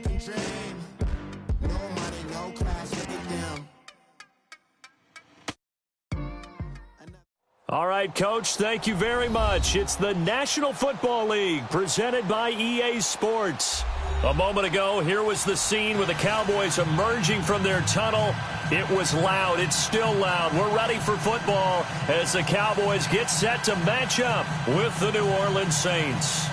American dream. No money, no class, look at them. All right, Coach, thank you very much. It's the National Football League presented by EA Sports. A moment ago, here was the scene with the Cowboys emerging from their tunnel. It was loud. It's still loud. We're ready for football as the Cowboys get set to match up with the New Orleans Saints.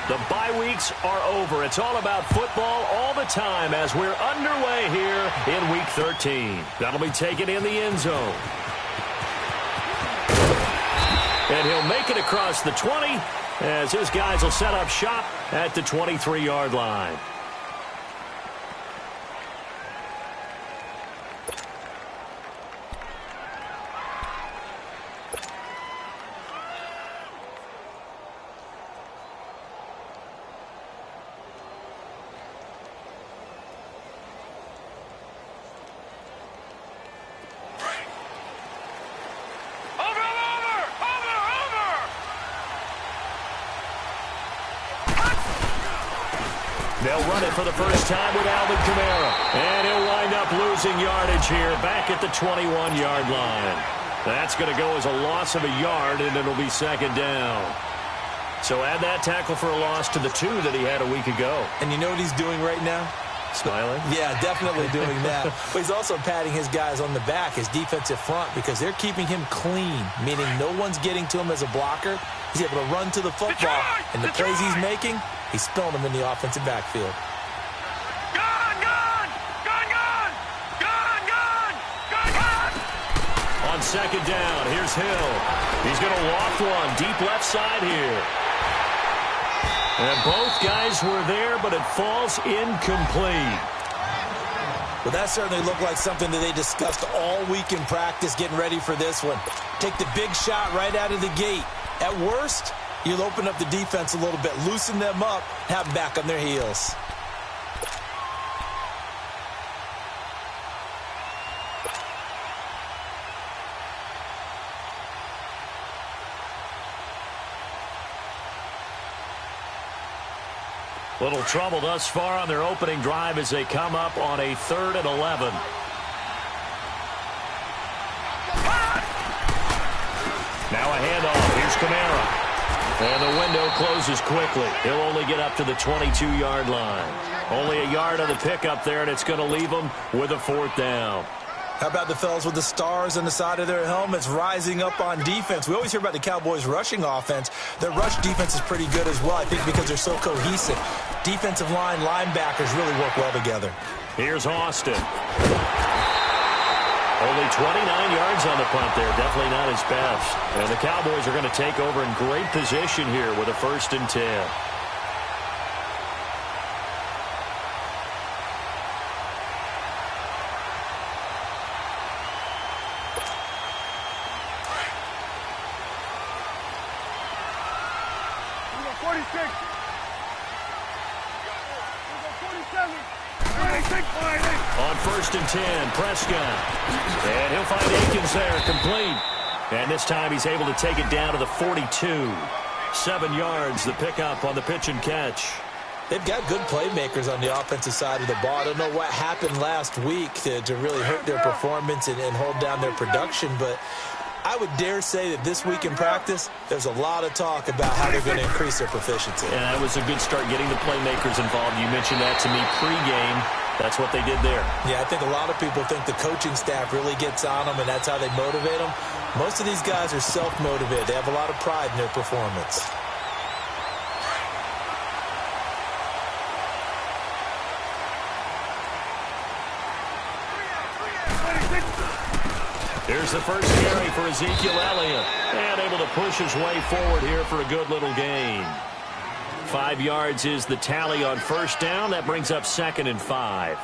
The bye weeks are over. It's all about football all the time as we're underway here in Week 13. That'll be taken in the end zone. And he'll make it across the 20 as his guys will set up shop at the 23-yard line. They'll run it for the first time with Alvin Kamara. And he'll wind up losing yardage here back at the 21-yard line. That's going to go as a loss of a yard, and it'll be second down. So add that tackle for a loss to the 2 that he had a week ago. And you know what he's doing right now? Smiling? Yeah, definitely doing that. But he's also patting his guys on the back, his defensive front, because they're keeping him clean, meaning no one's getting to him as a blocker. He's able to run to the football, and the plays he's making, he's spilling them in the offensive backfield. On second down, here's Hill. He's going to loft one deep left side here. And both guys were there, but it falls incomplete. Well, that certainly looked like something that they discussed all week in practice getting ready for this one. Take the big shot right out of the gate. At worst, you'll open up the defense a little bit, loosen them up, have them back on their heels. Little trouble thus far on their opening drive as they come up on a 3rd and 11. Now a handoff. Here's Kamara. And the window closes quickly. He'll only get up to the 22-yard line. Only a yard on the pickup there, and it's going to leave him with a 4th down. How about the fellas with the stars on the side of their helmets rising up on defense? We always hear about the Cowboys' rushing offense. Their rush defense is pretty good as well, I think, because they're so cohesive. Defensive line, linebackers really work well together. Here's Austin. Only 29 yards on the punt there. Definitely not his best. And the Cowboys are going to take over in great position here with a 1st and 10. On 1st and 10, Prescott. And he'll find Akins there, complete. And this time he's able to take it down to the 42. 7 yards, the pickup on the pitch and catch. They've got good playmakers on the offensive side of the ball. I don't know what happened last week to really hurt their performance and hold down their production, but I would dare say that this week in practice, there's a lot of talk about how they're going to increase their proficiency. Yeah, that was a good start getting the playmakers involved. You mentioned that to me pregame. That's what they did there. Yeah, I think a lot of people think the coaching staff really gets on them, and that's how they motivate them. Most of these guys are self-motivated. They have a lot of pride in their performance. Here's the first carry for Ezekiel Elliott. And able to push his way forward here for a good little gain. 5 yards is the tally on 1st down. That brings up 2nd and 5.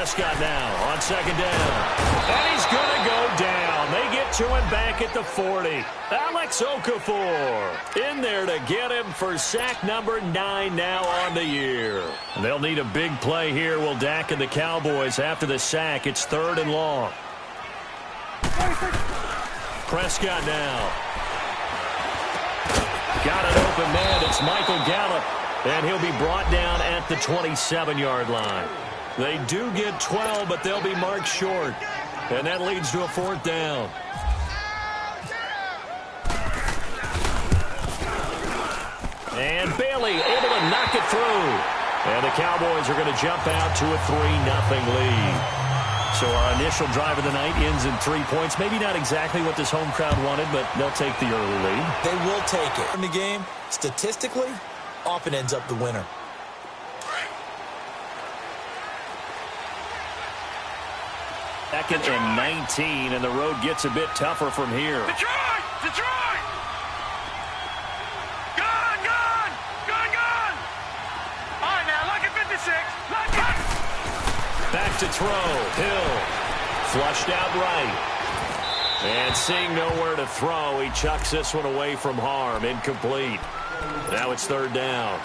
Prescott now on second down. And he's going to go down. They get to him back at the 40. Alex Okafor in there to get him for sack number 9 now on the year. And they'll need a big play here, will Dak and the Cowboys after the sack. It's 3rd and long. Prescott now. Got an open man. It's Michael Gallup. And he'll be brought down at the 27-yard line. They do get 12, but they'll be marked short. And that leads to a 4th down. And Bailey able to knock it through. And the Cowboys are going to jump out to a 3-0 lead. So our initial drive of the night ends in 3 points. Maybe not exactly what this home crowd wanted, but they'll take the early lead. They will take it. In the game, statistically, often ends up the winner. Second and 19, and the road gets a bit tougher from here. Detroit! Detroit! Gun! Gun! Gun! Gun! All right, now, look at 56. Look at... Back to throw. Hill. Flushed out right. And seeing nowhere to throw, he chucks this one away from harm. Incomplete. Now it's 3rd down.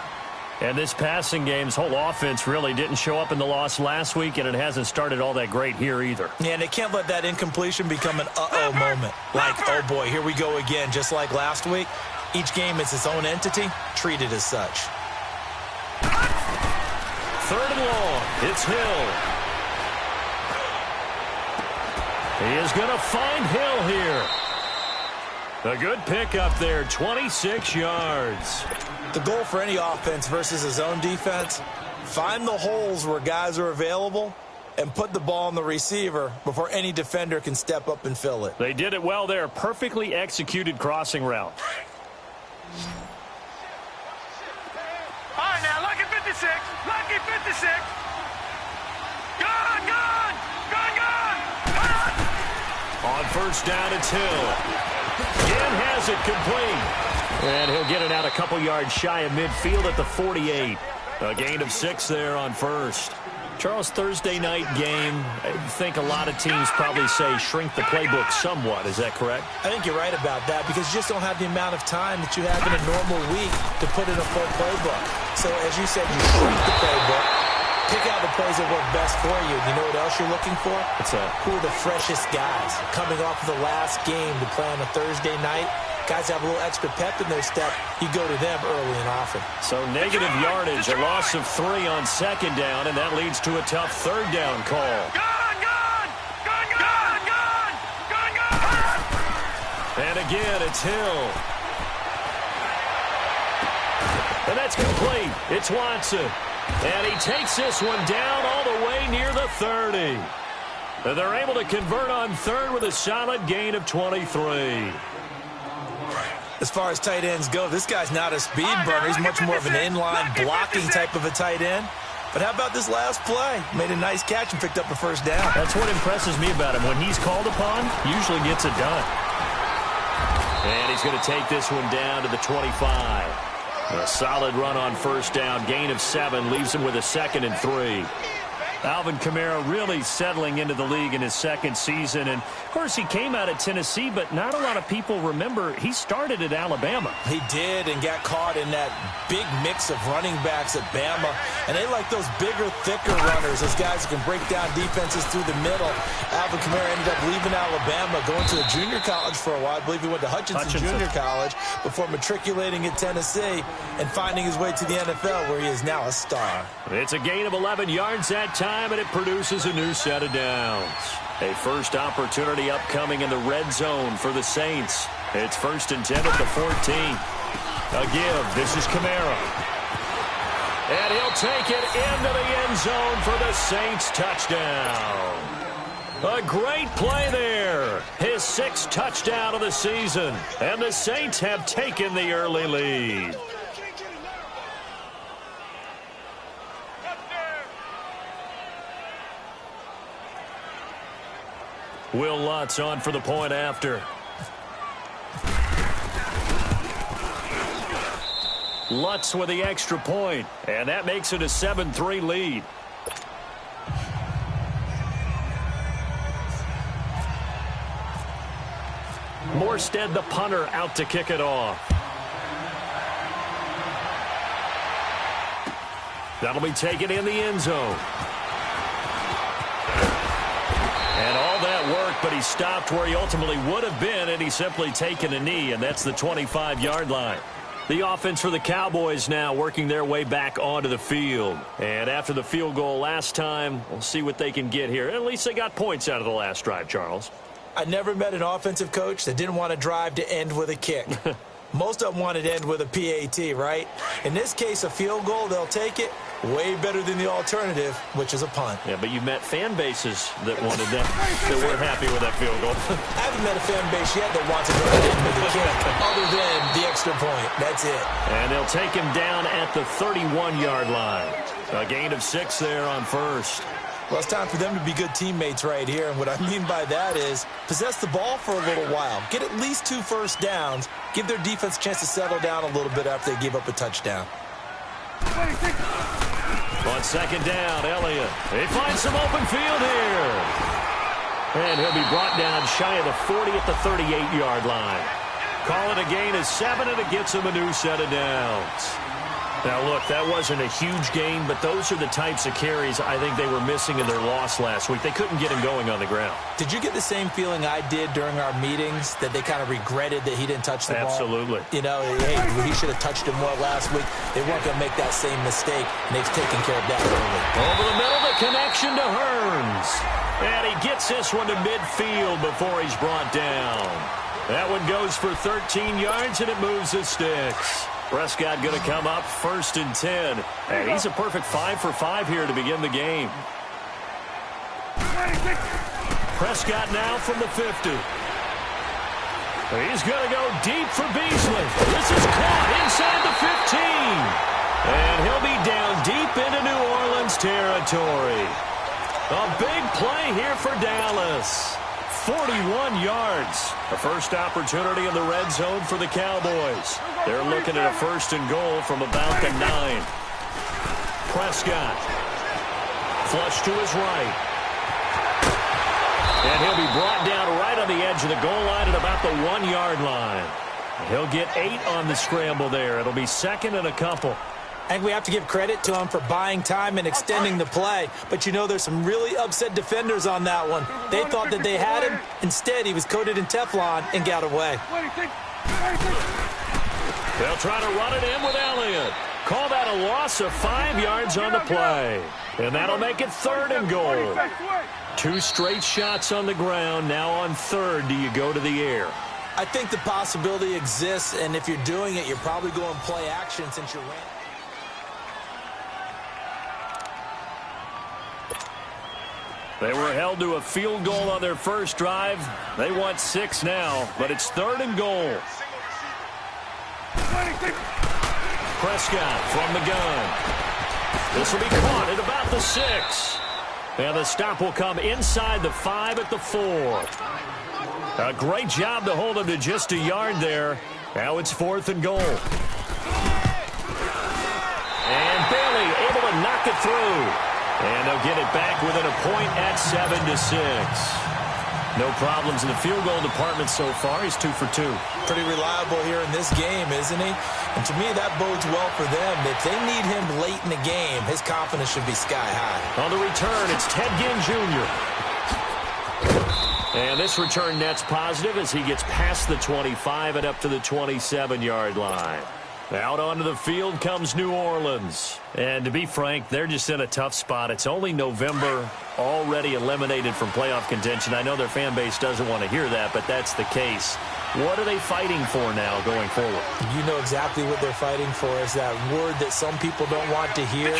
And this passing game's whole offense really didn't show up in the loss last week, and it hasn't started all that great here either. Yeah, and they can't let that incompletion become an uh-oh moment. Like, oh boy, here we go again, just like last week. Each game is its own entity, treated as such. 3rd and long. It's Hill. He is going to find Hill here. A good pickup there, 26 yards. The goal for any offense versus his own defense, find the holes where guys are available and put the ball on the receiver before any defender can step up and fill it. They did it well there. Perfectly executed crossing route. All right, now, look at 56. Look at 56. Gun! Gun! Gun! Gun! On 1st down, it's Hill. Again has it complete. And he'll get it out a couple yards shy of midfield at the 48. A gain of 6 there on 1st. Charles, Thursday night game, I think a lot of teams probably say shrink the playbook somewhat. Is that correct? I think you're right about that because you just don't have the amount of time that you have in a normal week to put in a full playbook. So as you said, you shrink the playbook, pick out the plays that work best for you. You know what else you're looking for? Who are the freshest guys coming off of the last game to play on a Thursday night? Guys have a little extra pep in their step. You go to them early and often. So negative yardage, a loss of 3 on 2nd down, and that leads to a tough 3rd down call. Gun! Gun! Gun! Gun! Gun! Gun! Gun! And again, it's Hill. And that's complete. It's Watson. And he takes this one down all the way near the 30. And they're able to convert on 3rd with a solid gain of 23. As far as tight ends go, this guy's not a speed burner. He's much more of an inline blocking type of a tight end. But how about this last play? Made a nice catch and picked up a 1st down. That's what impresses me about him. When he's called upon, usually gets it done. And he's going to take this one down to the 25. A solid run on 1st down. Gain of 7 leaves him with a 2nd and 3. Alvin Kamara really settling into the league in his 2nd season. And, of course, he came out of Tennessee, but not a lot of people remember he started at Alabama. He did and got caught in that big mix of running backs at Bama. And they like those bigger, thicker runners, those guys who can break down defenses through the middle. Alvin Kamara ended up leaving Alabama, going to a junior college for a while. I believe he went to Hutchinson Junior College before matriculating at Tennessee and finding his way to the NFL, where he is now a star. It's a gain of 11 yards that time, and it produces a new set of downs. A first opportunity upcoming in the red zone for the Saints. It's 1st and 10 at the 14. A give. This is Kamara. And he'll take it into the end zone for the Saints touchdown. A great play there. His 6th touchdown of the season. And the Saints have taken the early lead. Will Lutz on for the point after. Lutz with the extra point, and that makes it a 7-3 lead. Morstead, the punter, out to kick it off. That'll be taken in the end zone. And all that work, but he stopped where he ultimately would have been, and he's simply taken a knee, and that's the 25-yard line. The offense for the Cowboys now working their way back onto the field. And after the field goal last time, we'll see what they can get here. At least they got points out of the last drive, Charles. I never met an offensive coach that didn't want to drive to end with a kick. Most of them wanted to end with a PAT, right? In this case, a field goal, they'll take it. Way better than the alternative, which is a punt. Yeah, but you met fan bases that wanted that, that weren't happy with that field goal. I haven't met a fan base yet that wants to go in with a kick, other than the extra point. That's it. And they'll take him down at the 31-yard line. A gain of 6 there on first. Well, it's time for them to be good teammates right here. And what I mean by that is possess the ball for a little while. Get at least 2 first downs. Give their defense a chance to settle down a little bit after they give up a touchdown. On second down, Elliott. He finds some open field here. And he'll be brought down shy of the 40 at the 38-yard line. Call it a gain of 7, and it gets him a new set of downs. Now, look, that wasn't a huge gain, but those are the types of carries I think they were missing in their loss last week. They couldn't get him going on the ground. Did you get the same feeling I did during our meetings, that they kind of regretted that he didn't touch the ball? Absolutely. You know, hey, he should have touched it more last week. They weren't going to make that same mistake, and they've taken care of that early. Over the middle, the connection to Hearns. And he gets this one to midfield before he's brought down. That one goes for 13 yards, and it moves the sticks. Prescott going to come up 1st and 10. And he's a perfect 5 for 5 here to begin the game. Prescott now from the 50. He's going to go deep for Beasley. This is caught inside the 15. And he'll be down deep into New Orleans territory. A big play here for Dallas. 41 yards. The first opportunity in the red zone for the Cowboys. They're looking at a 1st and goal from about the 9. Prescott. Flush to his right. And he'll be brought down right on the edge of the goal line at about the 1-yard line. He'll get 8 on the scramble there. It'll be 2nd and a couple. I think we have to give credit to him for buying time and extending the play. But, you know, there's some really upset defenders on that one. They thought that they had him. Instead, he was coated in Teflon and got away. They'll try to run it in with Elliott. Call that a loss of 5 yards on the play. And that'll make it 3rd and goal. 2 straight shots on the ground. Now on 3rd, do you go to the air? I think the possibility exists, and if you're doing it, you're probably going play action since you're ran. They were held to a field goal on their first drive. They want 6 now, but it's 3rd and goal. Prescott from the gun. This will be caught at about the 6. And the stop will come inside the 5 at the 4. A great job to hold him to just a yard there. Now it's 4th and goal. And Bailey able to knock it through. And they'll get it back within a point at 7-6. No problems in the field goal department so far. He's 2 for 2. Pretty reliable here in this game, isn't he? And to me, that bodes well for them. If they need him late in the game, his confidence should be sky high. On the return, it's Ted Ginn Jr. And this return net's positive as he gets past the 25 and up to the 27-yard line. Out onto the field comes New Orleans. And to be frank, they're just in a tough spot. It's only November, already eliminated from playoff contention. I know their fan base doesn't want to hear that, but that's the case. What are they fighting for now going forward? You know exactly what they're fighting for. Is that word that some people don't want to hear,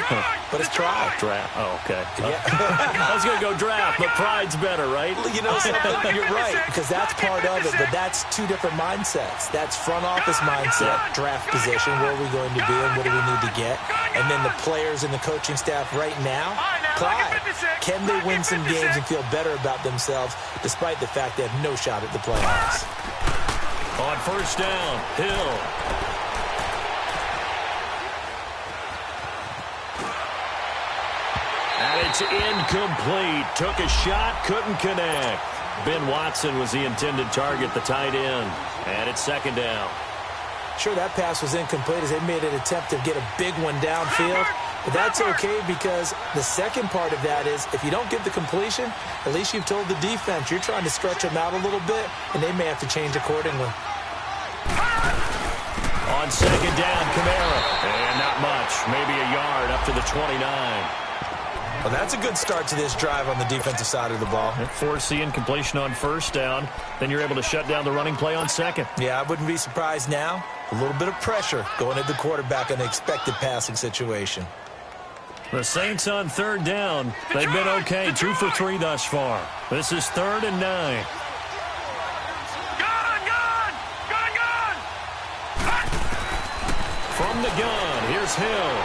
but it's pride. Draft. Oh, okay. Yeah. I was going to go draft, but pride's better, right? You know something? You're right, because that's part of it, but that's 2 different mindsets. That's front office mindset, draft position, where are we going to be and what do we need to get? And then the players and the coaching staff right now, pride. Can they win some games and feel better about themselves despite the fact they have no shot at the playoffs? On first down, Hill. And it's incomplete. Took a shot, couldn't connect. Ben Watson was the intended target, the tight end. And it's second down. Sure, that pass was incomplete as they made an attempt to get a big one downfield. But that's okay because the second part of that is if you don't get the completion, at least you've told the defense you're trying to stretch them out a little bit, and they may have to change accordingly. On second down, Kamara. And not much. Maybe a yard up to the 29. Well, that's a good start to this drive on the defensive side of the ball. Force the incompletion on first down. Then you're able to shut down the running play on second. Yeah, I wouldn't be surprised now. A little bit of pressure going at the quarterback in the expected passing situation. The Saints on third down. They've been okay, 2 for 3 thus far. This is 3rd and 9. From the gun, here's Hill.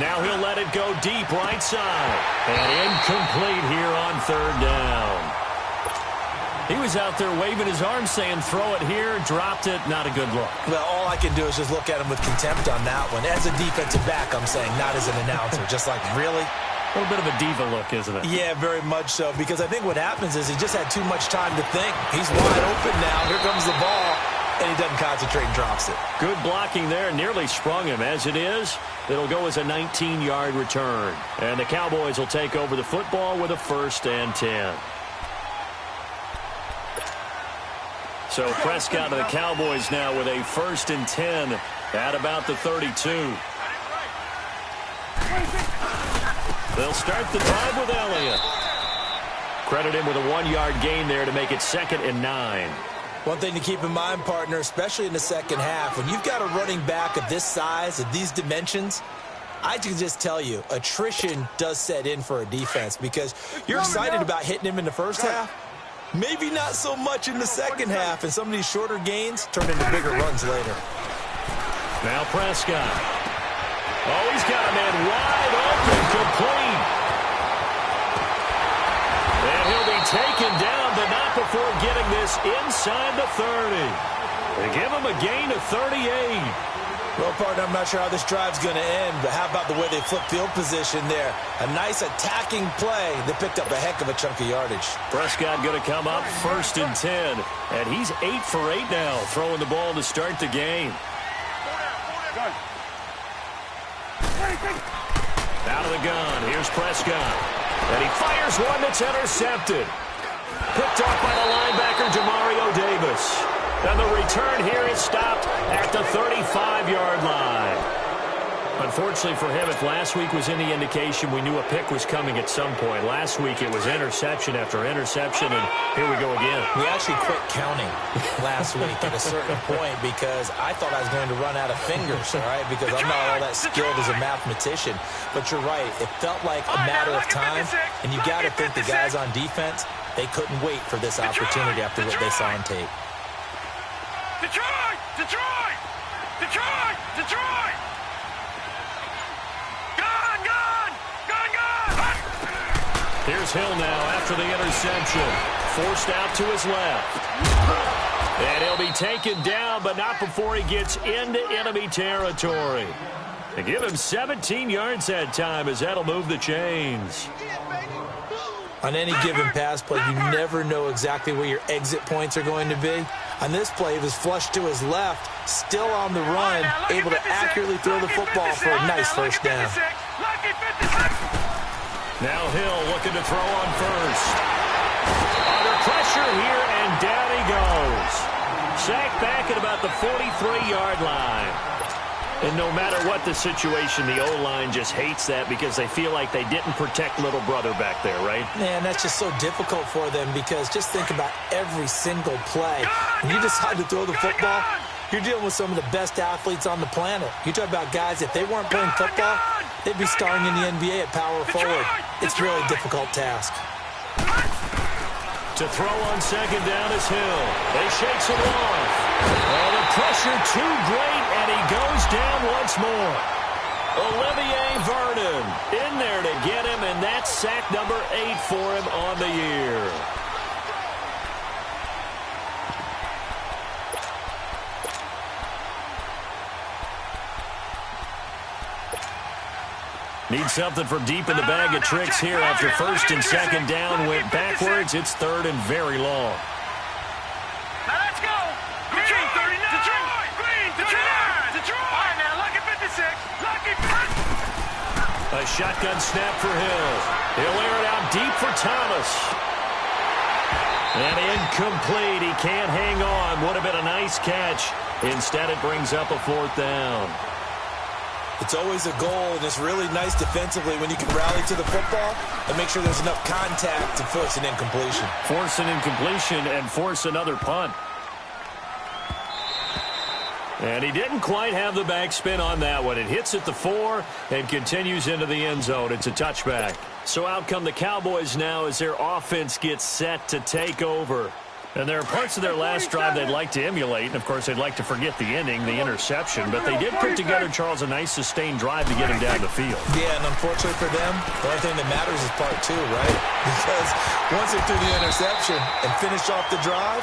Now he'll let it go deep right side. And incomplete here on third down. He was out there waving his arms saying, throw it here, dropped it, not a good look. Well, all I can do is just look at him with contempt on that one. As a defensive back, I'm saying, not as an announcer. Just like, really? A little bit of a diva look, isn't it? Yeah, very much so, because I think what happens is he just had too much time to think. He's wide open now. Here comes the ball, and he doesn't concentrate and drops it. Good blocking there. Nearly sprung him. As it is, it'll go as a 19-yard return. And the Cowboys will take over the football with a 1st and 10. So Prescott of the Cowboys now with a 1st and 10 at about the 32. They'll start the drive with Elliott. Credit him with a 1-yard gain there to make it 2nd and 9. One thing to keep in mind, partner, especially in the second half, when you've got a running back of this size, of these dimensions, I can just tell you, attrition does set in for a defense because you're excited about hitting him in the first half. Maybe not so much in the second half, and some of these shorter gains turn into bigger runs later. Now Prescott. Oh, he's got a man wide open, complete. And he'll be taken down, but not before getting this inside the 30. They give him a gain of 38. Well, partner, I'm not sure how this drive's going to end, but how about the way they flip field position there? A nice attacking play that picked up a heck of a chunk of yardage. Prescott going to come up 1st and 10, and he's 8 for 8 now, throwing the ball to start the game. Out of the gun, here's Prescott, and he fires one that's intercepted. Picked off by the linebacker, Demario Davis. And the return here is stopped at the 35-yard line. Unfortunately for him, if last week was any indication, we knew a pick was coming at some point. Last week it was interception after interception, and here we go again. We actually quit counting last week at a certain point because I thought I was going to run out of fingers, all right, because I'm not all that skilled as a mathematician. But you're right. It felt like a matter of time, and you got to think the guys on defense, they couldn't wait for this opportunity after what they saw on tape. Detroit! Detroit! Detroit! Detroit! Gun! Gun! Gun! Gun! Here's Hill now after the interception. Forced out to his left. And he'll be taken down, but not before he gets into enemy territory. They give him 17 yards that time as that'll move the chains. On any given pass play, you never know exactly where your exit points are going to be. On this play, he was flushed to his left, still on the run, able to accurately throw the football for a nice first down. Now Hill looking to throw on first. Under pressure here, and down he goes. Sacked back at about the 43-yard line. And no matter what the situation, the O-line just hates that because they feel like they didn't protect little brother back there, right? Man, that's just so difficult for them because just think about every single play. When you decide to throw the football, you're dealing with some of the best athletes on the planet. You talk about guys, if they weren't playing football, they'd be starring in the NBA at power forward. It's a really difficult task. To throw on second down is Hill. They shakes him off. Oh, the pressure too great, and he goes down once more. Olivier Vernon in there to get him, and that's sack number 8 for him on the year. Need something from deep in the bag of tricks here after first and second down went backwards. It's third and very long. Now let's go. Green 39. Detroit. Green 39. Detroit. All right, now lucky 56. Lucky 50. A shotgun snap for Hill. He'll air it out deep for Thomas. And incomplete. He can't hang on. Would have been a nice catch. Instead, it brings up a fourth down. It's always a goal, and it's really nice defensively when you can rally to the football and make sure there's enough contact to force an incompletion. Force an incompletion and force another punt. And he didn't quite have the backspin on that one. It hits at the 4 and continues into the end zone. It's a touchback. So out come the Cowboys now as their offense gets set to take over. And there are parts of their last drive they'd like to emulate. And, of course, they'd like to forget the ending, the interception. But they did put together, Charles, a nice sustained drive to get him down the field. Yeah, and unfortunately for them, the only thing that matters is part 2, right? Because once they threw the interception and finished off the drive,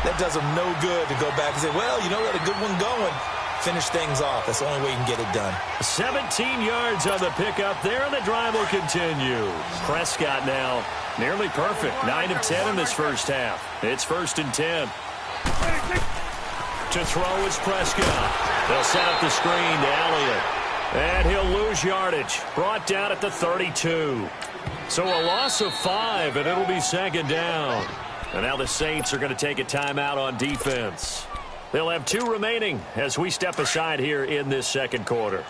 that does them no good to go back and say, well, you know, we had a good one going. Finish things off. That's the only way you can get it done. 17 yards on the pickup there, and the drive will continue. Prescott now nearly perfect. 9 of 10 in this first half. It's first and 10. To throw is Prescott. They'll set up the screen to Elliott. And he'll lose yardage. Brought down at the 32. So a loss of 5, and it'll be second down. And now the Saints are going to take a timeout on defense. They'll have 2 remaining as we step aside here in this second quarter.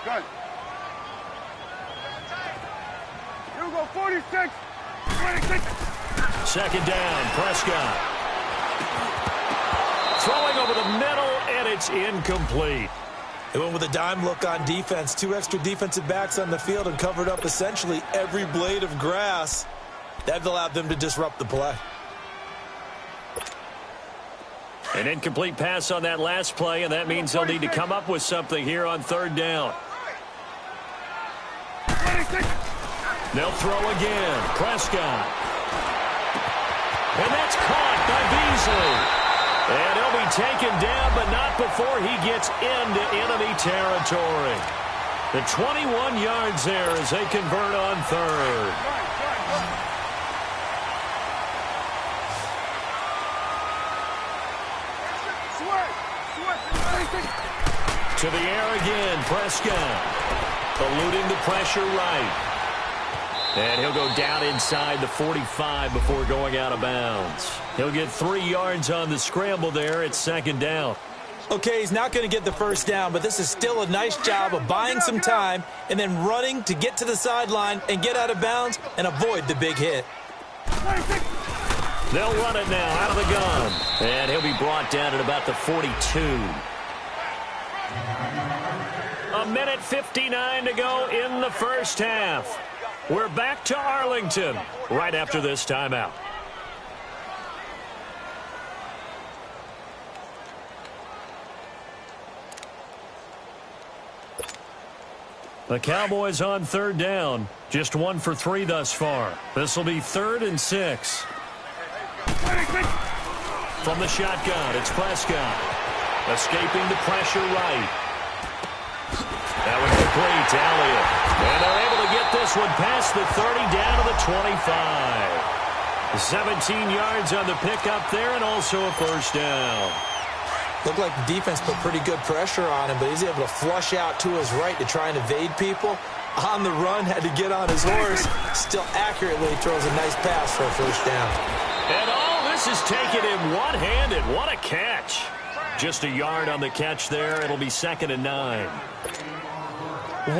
Good. Here we go, 46. 26. Second down, Prescott. Throwing over the middle, and it's incomplete. They went with a dime look on defense. 2 extra defensive backs on the field and covered up essentially every blade of grass. That allowed them to disrupt the play. An incomplete pass on that last play, and that means they'll need to come up with something here on third down. They'll throw again. Prescott. And that's caught by Beasley. And he'll be taken down, but not before he gets into enemy territory. The 21 yards there as they convert on third. To the air again, Prescott. Eluding the pressure right. And he'll go down inside the 45 before going out of bounds. He'll get 3 yards on the scramble there. It's second down. Okay, he's not going to get the first down, but this is still a nice job of buying some time and then running to get to the sideline and get out of bounds and avoid the big hit. They'll run it now out of the gun. And he'll be brought down at about the 42. A minute 59 to go in the first half. We're back to Arlington right after this timeout. The Cowboys on third down. Just 1 for 3 thus far. This will be 3rd and 6. From the shotgun, it's Prescott. Escaping the pressure right. That was complete to Elliott. And they're able to get this one past the 30 down to the 25. 17 yards on the pickup there and also a first down. Looked like the defense put pretty good pressure on him, but he's able to flush out to his right to try and evade people. On the run, had to get on his horse. Still accurately throws a nice pass for a first down. And all this is taken in one-handed. What a catch. Just a yard on the catch there. It'll be 2nd and 9.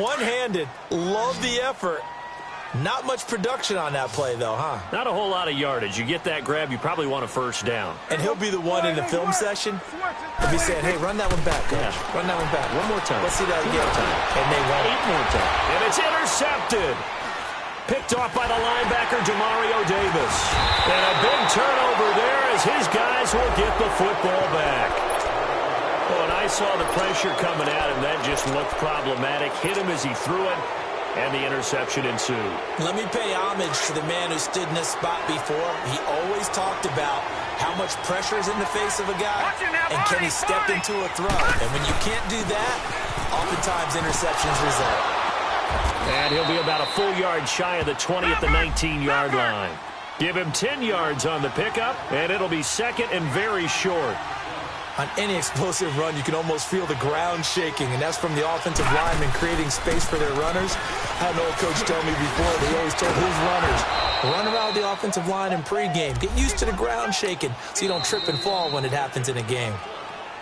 One-handed. Love the effort. Not much production on that play, though, huh? Not a whole lot of yardage. You get that grab, you probably want a first down. And he'll be the one in the film session. He'll be saying, hey, run that one back, coach. Yeah. Run that one back. One more time. Let's see that again. And they won't. 8 more times. And it's intercepted. Picked off by the linebacker, Demario Davis. And a big turnover there as his guys will get the football back. Oh, and I saw the pressure coming at him. That just looked problematic. Hit him as he threw it, and the interception ensued. Let me pay homage to the man who stood in this spot before. He always talked about how much pressure is in the face of a guy, and can he step into a throw. And when you can't do that, oftentimes interceptions result. And he'll be about a full yard shy of the 20 at the 19-yard line. Give him 10 yards on the pickup, and it'll be second and very short. On any explosive run, you can almost feel the ground shaking, and that's from the offensive linemen creating space for their runners. I had an old coach tell me before, they always told his runners, run around the offensive line in pregame. Get used to the ground shaking so you don't trip and fall when it happens in a game.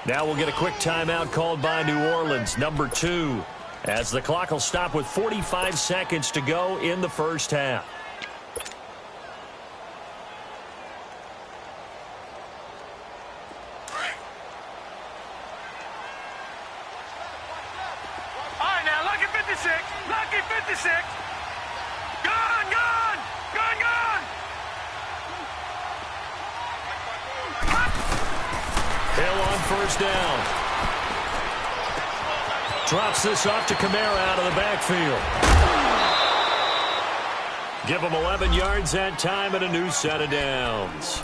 Now we'll get a quick timeout called by New Orleans, number 2, as the clock will stop with 45 seconds to go in the first half. Lucky 56. Gone, gone, gone, gone. Hill on first down. Drops this off to Kamara out of the backfield. Give him 11 yards that time and a new set of downs.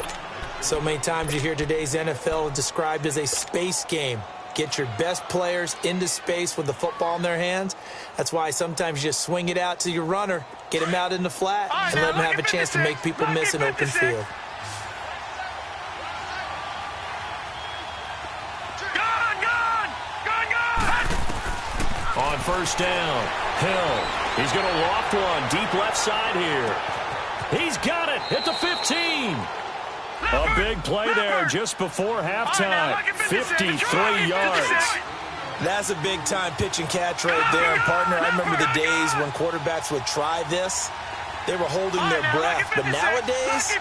So many times you hear today's NFL described as a space game. Get your best players into space with the football in their hands. That's why sometimes you just swing it out to your runner, get him out in the flat, and let him have a chance to make people miss an open field. On first down, Hill. He's going to loft one deep left side here. He's got it at the 15. A big play there just before halftime. 53 yards. That's a big-time pitch and catch right there. And, partner, I remember the days when quarterbacks would try this. They were holding their breath. But nowadays,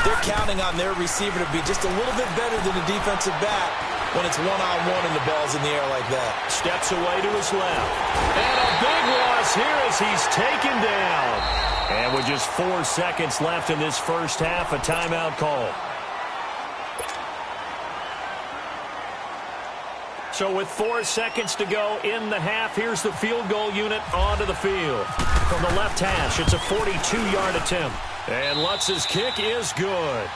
they're counting on their receiver to be just a little bit better than the defensive back when it's one-on-one and the ball's in the air like that. Steps away to his left. And a big loss here as he's taken down. And with just 4 seconds left in this first half, a timeout call. So with 4 seconds to go in the half, here's the field goal unit onto the field. From the left hash, it's a 42-yard attempt. And Lutz's kick is good.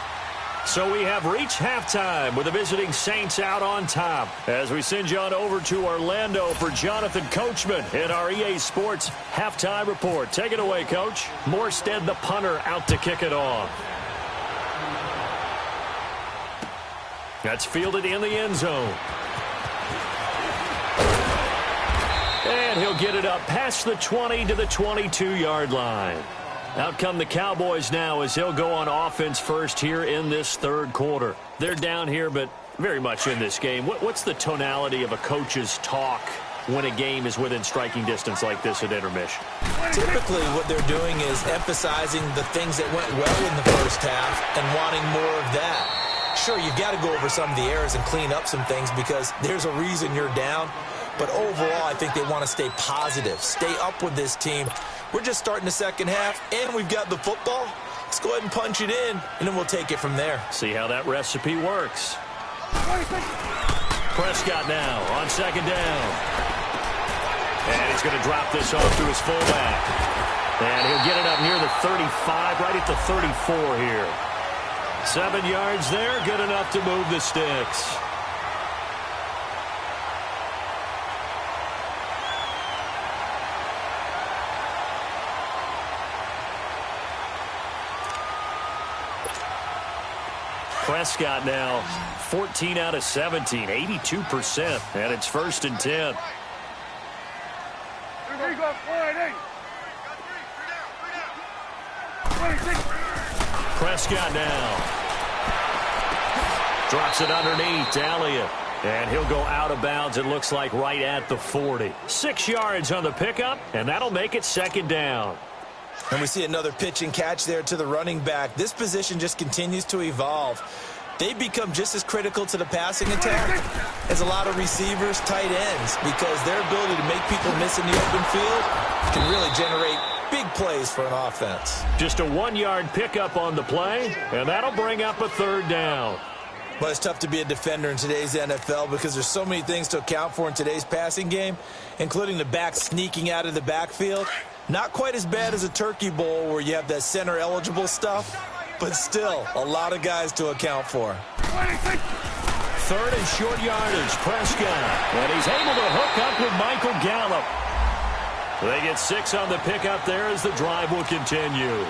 So we have reached halftime with the visiting Saints out on top. As we send you on over to Orlando for Jonathan Coachman in our EA Sports halftime report. Take it away, Coach. Morstead, the punter, out to kick it off. That's fielded in the end zone. And he'll get it up past the 20 to the 22-yard line. Out come the Cowboys now as they'll go on offense first here in this third quarter. They're down here, but very much in this game. What's the tonality of a coach's talk when a game is within striking distance like this at intermission? Typically what they're doing is emphasizing the things that went well in the first half and wanting more of that. Sure, you've got to go over some of the errors and clean up some things because there's a reason you're down. But overall, I think they want to stay positive, stay up with this team. We're just starting the second half, and we've got the football. Let's go ahead and punch it in, and then we'll take it from there. See how that recipe works. Prescott now on second down. And he's going to drop this off to his fullback. And he'll get it up near the 35, right at the 34 here. 7 yards there, good enough to move the sticks. Prescott now 14 out of 17, 82%, and it's 1st and 10. Prescott now drops it underneath to Elliott, and he'll go out of bounds, it looks like right at the 40. 6 yards on the pickup, and that'll make it 2nd down. And we see another pitch and catch there to the running back. This position just continues to evolve. They become just as critical to the passing attack as a lot of receivers, tight ends, because their ability to make people miss in the open field can really generate big plays for an offense. Just a 1-yard pickup on the play, and that'll bring up a 3rd down. But it's tough to be a defender in today's NFL because there's so many things to account for in today's passing game, including the back sneaking out of the backfield. Not quite as bad as a turkey bowl where you have that center-eligible stuff, but still a lot of guys to account for. 3rd and short yardage, Prescott. And he's able to hook up with Michael Gallup. They get 6 on the pickup there as the drive will continue.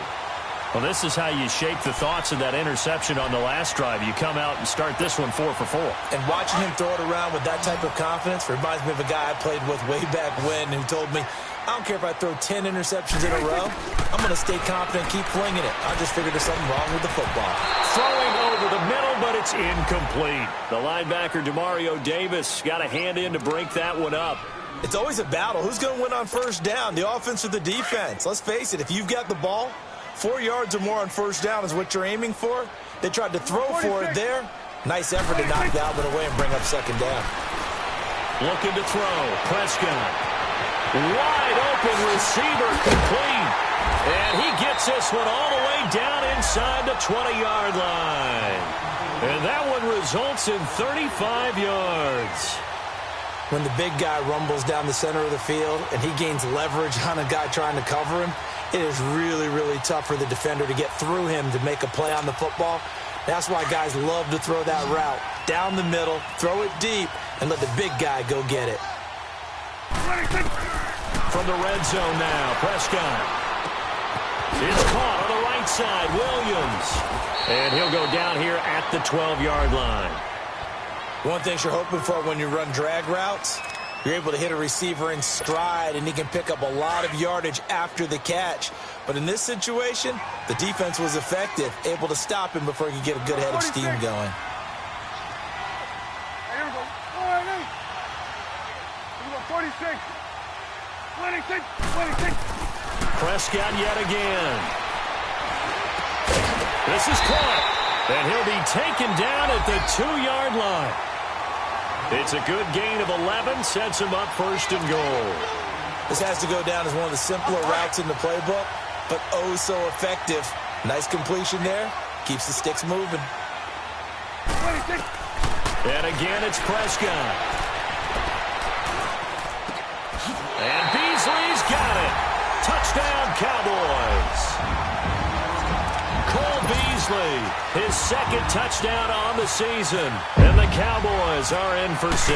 Well, this is how you shape the thoughts of that interception on the last drive. You come out and start this one 4 for 4. And watching him throw it around with that type of confidence reminds me of a guy I played with way back when who told me, I don't care if I throw 10 interceptions in a row. I'm going to stay confident, keep flinging it. I just figured there's something wrong with the football. Throwing over the middle, but it's incomplete. The linebacker, Demario Davis, got a hand in to break that one up. It's always a battle. Who's going to win on first down, the offense or the defense? Let's face it, if you've got the ball, 4 yards or more on first down is what you're aiming for. They tried to throw for it there. Nice effort to knock that one away and bring up second down. Looking to throw. Prescott. Wide open receiver complete. And he gets this one all the way down inside the 20-yard line. And that one results in 35 yards. When the big guy rumbles down the center of the field and he gains leverage on a guy trying to cover him, it is really, really tough for the defender to get through him to make a play on the football. That's why guys love to throw that route. Down the middle, throw it deep, and let the big guy go get it. From the red zone now, Prescott. It's caught on the right side, Williams. And he'll go down here at the 12-yard line. One thing you're hoping for when you run drag routes, you're able to hit a receiver in stride, and he can pick up a lot of yardage after the catch. But in this situation, the defense was effective, able to stop him before he could get a good head of steam going. Here we go. 46. 26. Prescott yet again. This is caught. And he'll be taken down at the 2-yard line. It's a good gain of 11, sets him up first and goal. This has to go down as one of the simpler routes in the playbook, but oh so effective. Nice completion there. Keeps the sticks moving. 26. And again, it's Prescott. And Beasley's got it. Touchdown, Cowboys. Cole Beasley, his second touchdown on the season. And the Cowboys are in for 6.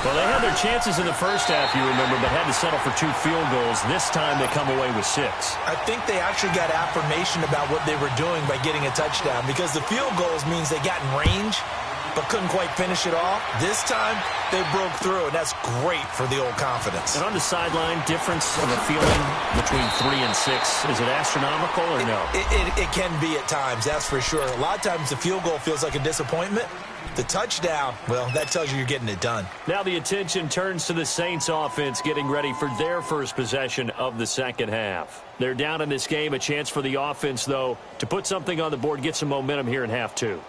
Well, they had their chances in the first half, you remember, but had to settle for 2 field goals. This time they come away with 6. I think they actually got affirmation about what they were doing by getting a touchdown, because the field goals means they got in range but couldn't quite finish it off. This time, they broke through, and that's great for the old confidence. And on the sideline, difference of a feeling between 3 and 6, is it astronomical or no? It can be at times, that's for sure. A lot of times the field goal feels like a disappointment. The touchdown, well, that tells you you're getting it done. Now the attention turns to the Saints offense getting ready for their first possession of the second half. They're down in this game, a chance for the offense, though, to put something on the board, get some momentum here in half 2.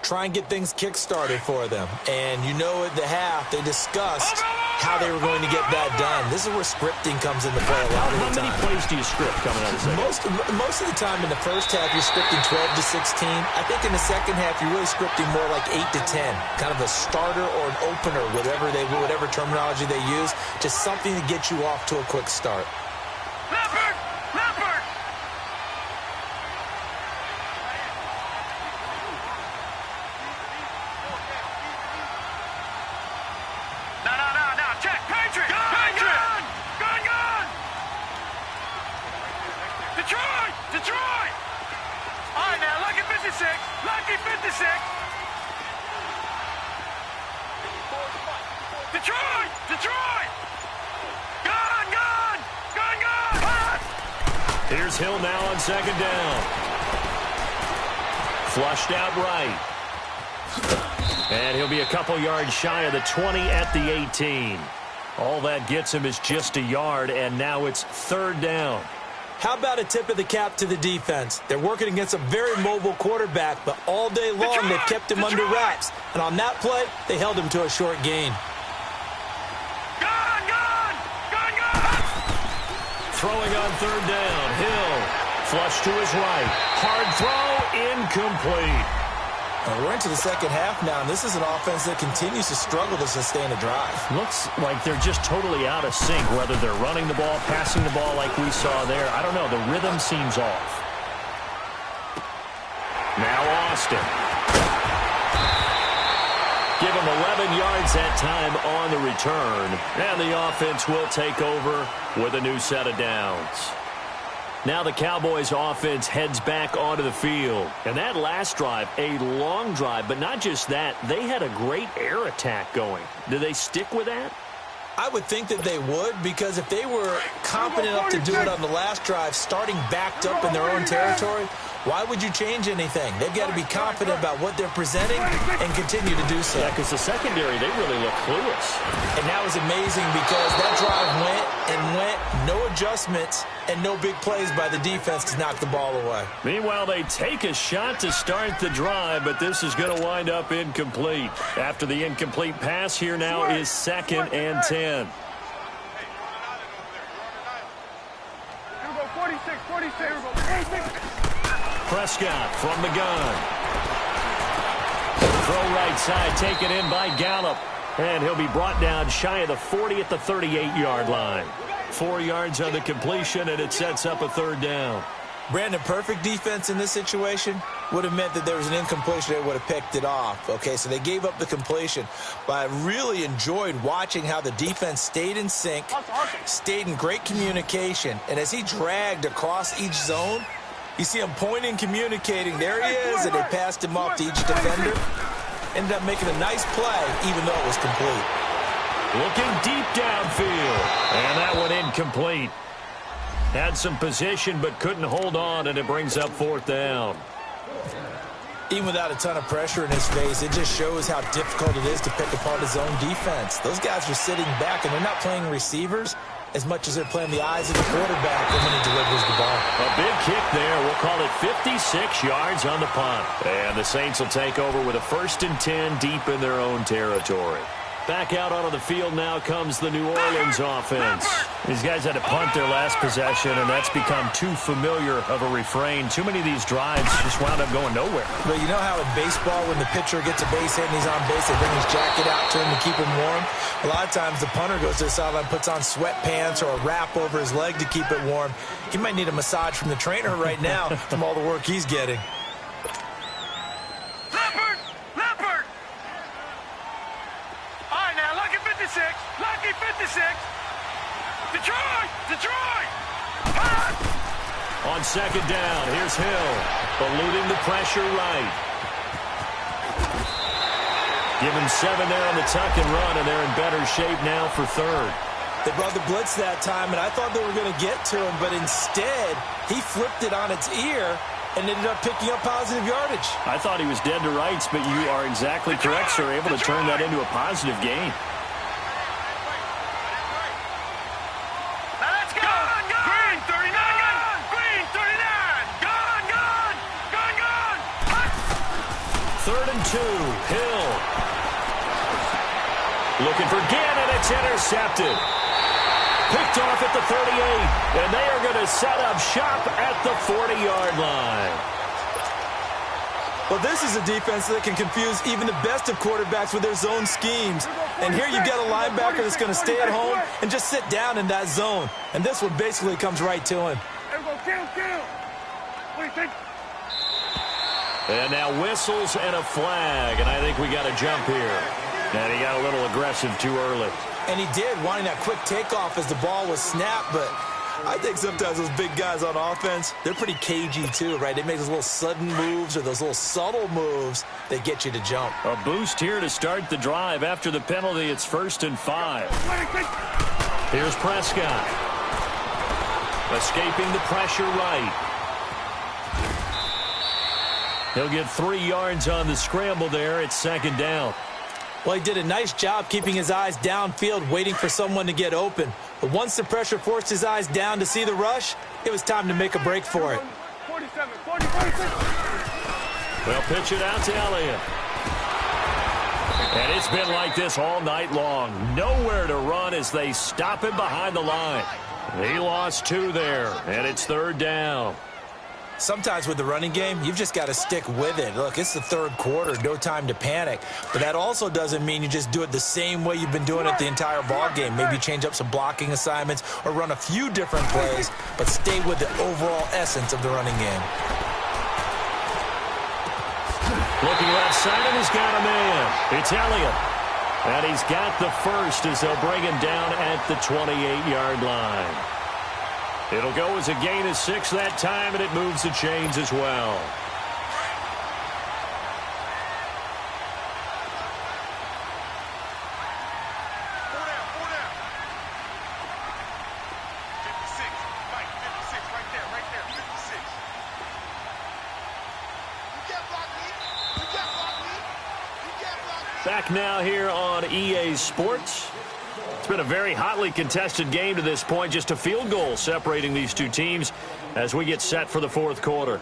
Try and get things kick-started for them. And you know at the half, they discussed how they were going to get that done. This is where scripting comes into play a lot of the time. How many plays do you script coming out of the second? Most of the time in the first half, you're scripting 12 to 16. I think in the second half, you're really scripting more like 8 to 10. Kind of a starter or an opener, whatever terminology they use. Just something to get you off to a quick start. Leopard! No, check! Patriot! Gun! Detroit! All right, now, lucky 56! Detroit! Gun! Pass! Here's Hill now on second down. Flushed out right. And he'll be a couple yards shy of the 20 at the 18. All that gets him is just a yard, and now it's third down. How about a tip of the cap to the defense? They're working against a very mobile quarterback, but all day long they've kept him under wraps. And on that play, they held him to a short gain. Gun! Throwing on third down. Hill, flush to his right. Hard throw, incomplete. We're into the second half now, and this is an offense that continues to struggle to sustain a drive. Looks like they're just totally out of sync, whether they're running the ball, passing the ball like we saw there. I don't know. The rhythm seems off. Now Austin. Give him 11 yards that time on the return. And the offense will take over with a new set of downs. Now the Cowboys offense heads back onto the field. And that last drive, a long drive, but not just that, they had a great air attack going. Do they stick with that? I would think that they would, because if they were confident enough to do it on the last drive, starting backed up in their own territory, why would you change anything? They've got to be confident about what they're presenting and continue to do so. Yeah, because the secondary, they really look clueless. And that was amazing because that drive went, no adjustments, and no big plays by the defense to knock the ball away. Meanwhile, they take a shot to start the drive, but this is going to wind up incomplete. After the incomplete pass, here now is 2nd and 10. Here we go, 46. Here we go, 46. Prescott from the gun. Throw right side, taken in by Gallup. And he'll be brought down shy of the 40 at the 38-yard line. 4 yards on the completion, and it sets up a 3rd down. Brandon, perfect defense in this situation would have meant that there was an incompletion. They would have picked it off. Okay, so they gave up the completion. But I really enjoyed watching how the defense stayed in sync, stayed in great communication. And as he dragged across each zone, you see him pointing, communicating. There he is, and they passed him off to each defender. Ended up making a nice play, even though it was complete. Looking deep downfield, and that one incomplete. Had some position, but couldn't hold on, and it brings up 4th down. Even without a ton of pressure in his face, it just shows how difficult it is to pick apart his own defense. Those guys are sitting back, and they're not playing receivers as much as they're playing the eyes of the quarterback when he delivers the ball. A big kick there. We'll call it 56 yards on the punt. And the Saints will take over with a 1st and 10 deep in their own territory. Back out onto the field now comes the New Orleans offense. These guys had to punt their last possession, and that's become too familiar of a refrain. Too many of these drives just wound up going nowhere. But you know how in baseball, when the pitcher gets a base hit and he's on base, they bring his jacket out to him to keep him warm? A lot of times the punter goes to the sideline, puts on sweatpants or a wrap over his leg to keep it warm. He might need a massage from the trainer right now from all the work he's getting. Lucky 56. Detroit. On 2nd down, here's Hill, eluding the pressure right. Give him 7 there on the tuck and run, and they're in better shape now for 3rd. They brought the blitz that time, and I thought they were going to get to him, but instead, he flipped it on its ear and ended up picking up positive yardage. I thought he was dead to rights, but you are exactly correct, sir. Able to turn that into a positive gain. Hill. Looking for Gann, and it's intercepted. Picked off at the 38, and they are going to set up shop at the 40-yard line. Well, this is a defense that can confuse even the best of quarterbacks with their zone schemes. And here you've got a linebacker that's going to stay at home and just sit down in that zone. And this one basically comes right to him. And now whistles and a flag, and I think we got a jump here. And he got a little aggressive too early. And he did, wanting that quick takeoff as the ball was snapped, but I think sometimes those big guys on offense, they're pretty cagey too, right? They make those little sudden moves or those little subtle moves that get you to jump. A boost here to start the drive. After the penalty, it's 1st and 5. Here's Prescott. Escaping the pressure right. He'll get 3 yards on the scramble there. It's 2nd down. Well, he did a nice job keeping his eyes downfield, waiting for someone to get open. But once the pressure forced his eyes down to see the rush, it was time to make a break for it. 47, 46. They'll pitch it out to Elliott. And it's been like this all night long. Nowhere to run as they stop him behind the line. He lost 2 there, and it's 3rd down. Sometimes with the running game, you've just got to stick with it. Look, it's the 3rd quarter, no time to panic. But that also doesn't mean you just do it the same way you've been doing it the entire ball game. Maybe change up some blocking assignments or run a few different plays, but stay with the overall essence of the running game. Looking left side, and he's got a man. It's Elliott. And he's got the first as they'll bring him down at the 28-yard line. It'll go as a gain of 6 that time, and it moves the chains as well. Back now here on EA Sports. It's been a very hotly contested game to this point. Just a field goal separating these two teams as we get set for the fourth quarter.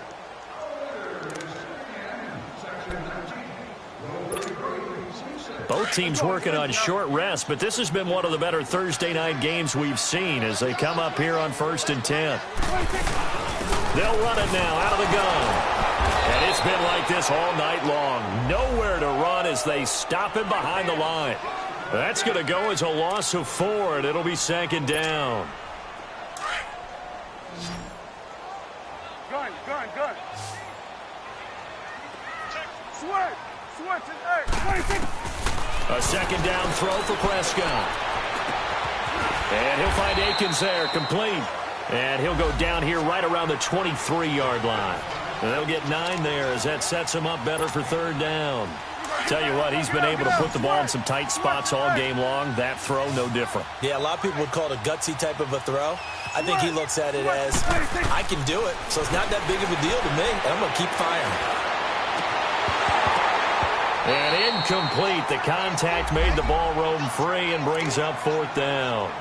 Both teams working on short rest, but this has been one of the better Thursday night games we've seen as they come up here on 1st and 10. They'll run it now out of the gun. And it's been like this all night long. Nowhere to run as they stop him behind the line. That's going to go as a loss of 4, and it'll be 2nd down. Gun. Switch. A 2nd down throw for Prescott. And he'll find Akins there, complete. And he'll go down here right around the 23-yard line. And they'll get 9 there as that sets him up better for 3rd down. Tell you what, he's been able to put the ball in some tight spots all game long. That throw, no different. Yeah, a lot of people would call it a gutsy type of a throw. I think he looks at it as, I can do it, so it's not that big of a deal to me, and I'm going to keep firing. And incomplete. The contact made the ball roam free and brings up 4th down.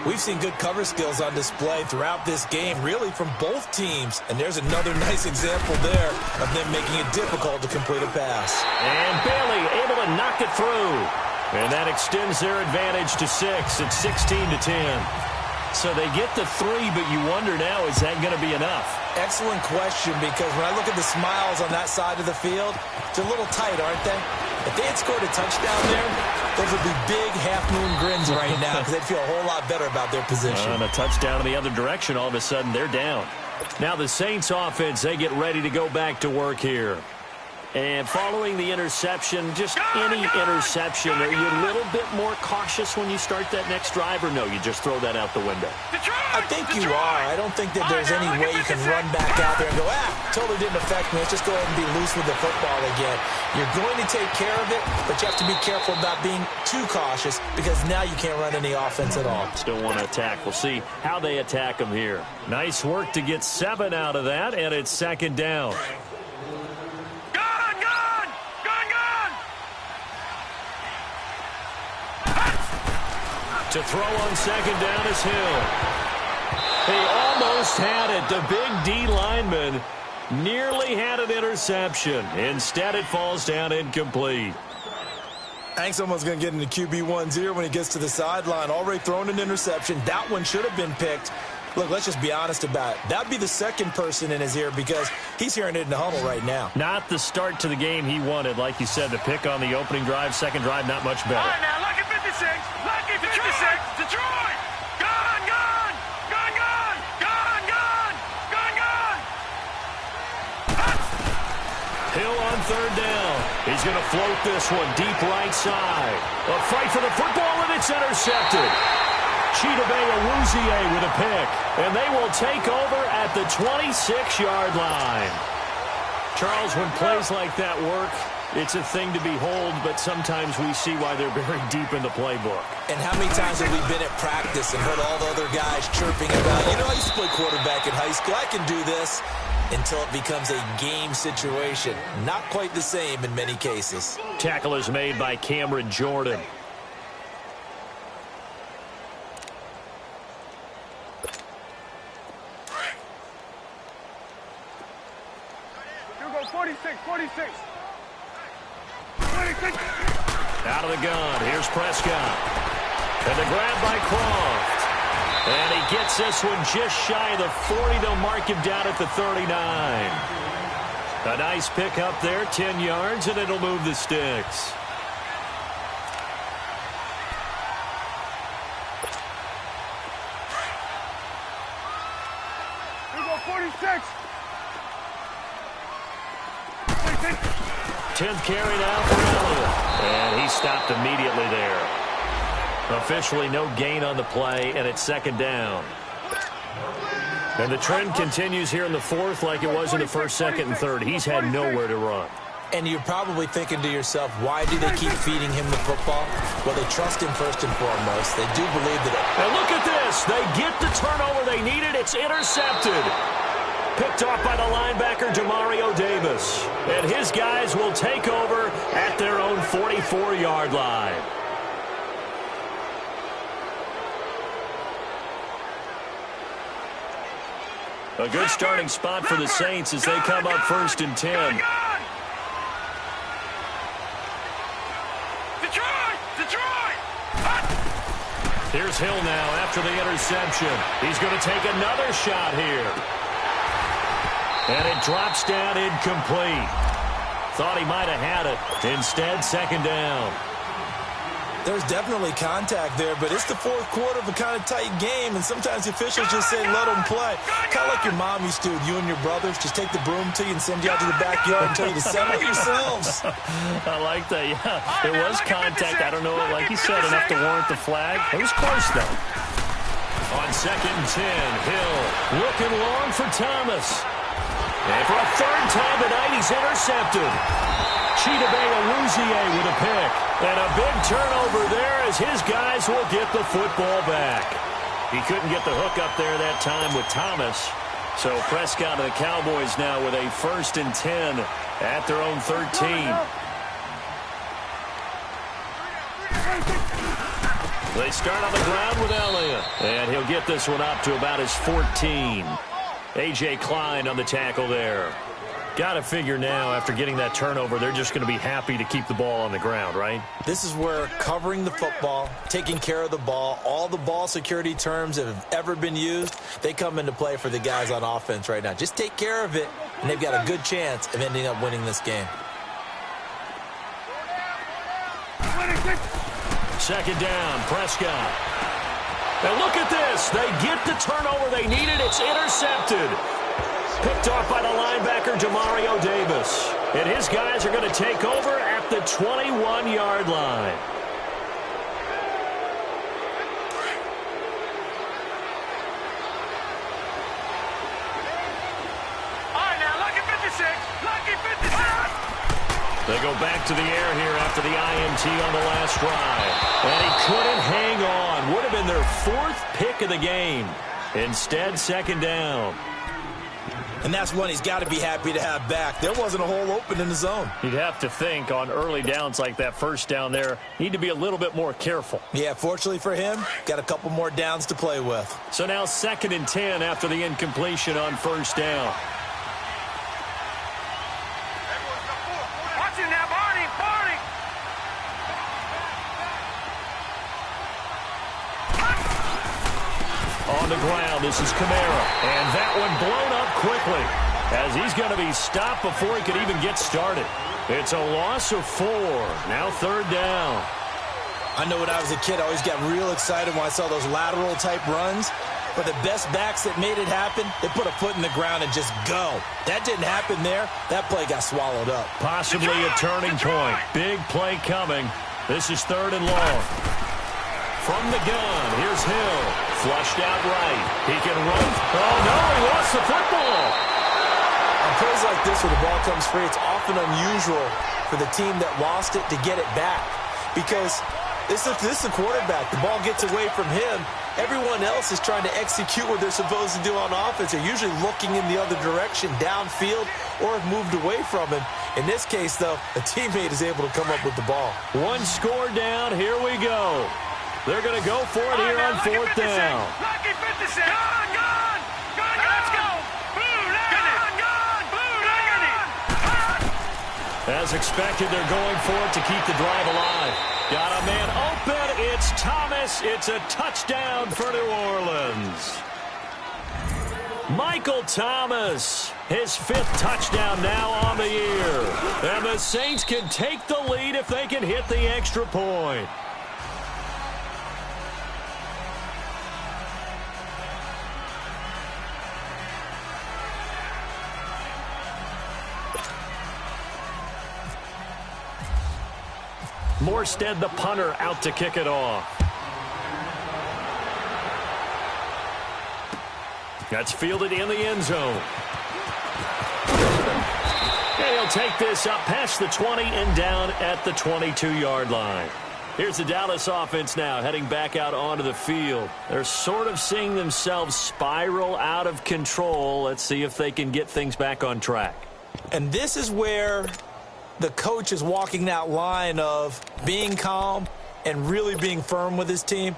We've seen good cover skills on display throughout this game, really from both teams. And there's another nice example there of them making it difficult to complete a pass. And Bailey able to knock it through. And that extends their advantage to 6. It's 16-10. So they get the 3, but you wonder now, is that going to be enough? Excellent question, because when I look at the smiles on that side of the field, they're a little tight, aren't they? If they had scored a touchdown there, those would be big half-moon grins right now because they'd feel a whole lot better about their position. And a touchdown in the other direction, all of a sudden they're down. Now the Saints offense, they get ready to go back to work here. And following the interception, just any interception, are you a little bit more cautious when you start that next drive, or no, you just throw that out the window? I think you are. I don't think that there's any way you can run back out there and go, totally didn't affect me. Let's just go ahead and be loose with the football again. You're going to take care of it, but you have to be careful about being too cautious because now you can't run any offense at all. Still want to attack. We'll see how they attack them here. Nice work to get 7 out of that, and it's 2nd down. To throw on 2nd down is Hill. He almost had it. The big D lineman nearly had an interception. Instead, it falls down incomplete. I think someone's going to get into QB1's ear when he gets to the sideline. Already thrown an interception. That one should have been picked. Look, let's just be honest about it. That would be the second person in his ear because he's hearing it in the huddle right now. Not the start to the game he wanted. Like you said, the pick on the opening drive, second drive, not much better. All right, now, lucky 56. Lucky 56. Detroit. Gun. Hill on 3rd down. He's going to float this one deep right side. A fight for the football, and it's intercepted. Chidobe Awuzie with a pick, and they will take over at the 26-yard line. Charles, when plays like that work, it's a thing to behold, but sometimes we see why they're very deep in the playbook. And how many times have we been at practice and heard all the other guys chirping about, I used to play quarterback in high school, I can do this, until it becomes a game situation. Not quite the same in many cases. Tackle is made by Cameron Jordan. Here we go, 46. Out of the gun, here's Prescott. And the grab by Croft. And he gets this one just shy of the 40. They'll mark him down at the 39. A nice pick up there, 10 yards, and it'll move the sticks. Here we go, 46. 10th carry now for Elliott. And he stopped immediately there. Officially no gain on the play, and it's second down. And the trend continues here in the fourth like it was in the first, second, and third. He's had nowhere to run. And you're probably thinking to yourself, why do they keep feeding him the football? Well, they trust him first and foremost. They do believe that. And look at this. They get the turnover they needed. It's intercepted. Picked off by the linebacker, Demario Davis. And his guys will take over at their own 44-yard line. A good starting spot for the Saints as they come up 1st and 10. Here's Hill now after the interception. He's going to take another shot here. And it drops down incomplete. Thought he might have had it. Instead, second down. There's definitely contact there, but it's the fourth quarter of a kind of tight game, and sometimes the officials just say, let them play. Kind of like your mom used to, you and your brothers, just take the broom to you and send you out to the backyard and tell you to settle yourselves. I like that, yeah. It was contact. I don't know, like you said, enough to warrant the flag. It was close, though. On 2nd and 10, Hill looking long for Thomas. And for a third time tonight, he's intercepted. Chidobe with a pick. And a big turnover there as his guys will get the football back. He couldn't get the hook up there that time with Thomas. So Prescott and the Cowboys now with a 1st and 10 at their own 13. They start on the ground with Elliott. And he'll get this one up to about his 14. A.J. Klein on the tackle there. Got to figure now, after getting that turnover, they're just going to be happy to keep the ball on the ground, right? This is where covering the football, taking care of the ball, all the ball security terms that have ever been used, they come into play for the guys on offense right now. Just take care of it, and they've got a good chance of ending up winning this game. Second down, Prescott. Now look at this. They get the turnover they needed. It's intercepted. Picked off by the linebacker, Demario Davis. And his guys are going to take over at the 21-yard line. All right, now, lucky 56. Lucky 56. They go back to the air here after the INT on the last drive. And he couldn't hang on. Would have been their 4th pick of the game. Instead, second down. And that's one he's got to be happy to have back. There wasn't a hole open in the zone. You'd have to think on early downs like that first down there, need to be a little bit more careful. Yeah, fortunately for him, got a couple more downs to play with. So now 2nd and 10 after the incompletion on first down. Watch it now, Barney, Barney. On the ground, this is Kamara. And that one blown up quickly as he's going to be stopped before he could even get started. It's a loss of 4. Now third down. I know when I was a kid, I always got real excited when I saw those lateral-type runs. But the best backs that made it happen, they put a foot in the ground and just go. That didn't happen there. That play got swallowed up. Possibly a turning point. Big play coming. This is 3rd and long. From the gun, here's Hill. Flushed out right. He can run. Oh, no, he lost the football. On plays like this where the ball comes free, it's often unusual for the team that lost it to get it back. Because this is the quarterback. The ball gets away from him. Everyone else is trying to execute what they're supposed to do on offense. They're usually looking in the other direction, downfield, or have moved away from him. In this case, though, a teammate is able to come up with the ball. One score down. Here we go. They're going to go for it here on 4th down. Lucky 56. Gone, gone. Gone, now let's go. Blue, gone, gone. Blue, As expected, they're going for it to keep the drive alive. Got a man open. It's Thomas. It's a touchdown for New Orleans. Michael Thomas, his 5th touchdown now on the year. And the Saints can take the lead if they can hit the extra point. Morstead, the punter, out to kick it off. That's fielded in the end zone. And he'll take this up past the 20 and down at the 22-yard line. Here's the Dallas offense now heading back out onto the field. They're sort of seeing themselves spiral out of control. Let's see if they can get things back on track. And this is where the coach is walking that line of being calm and really being firm with his team.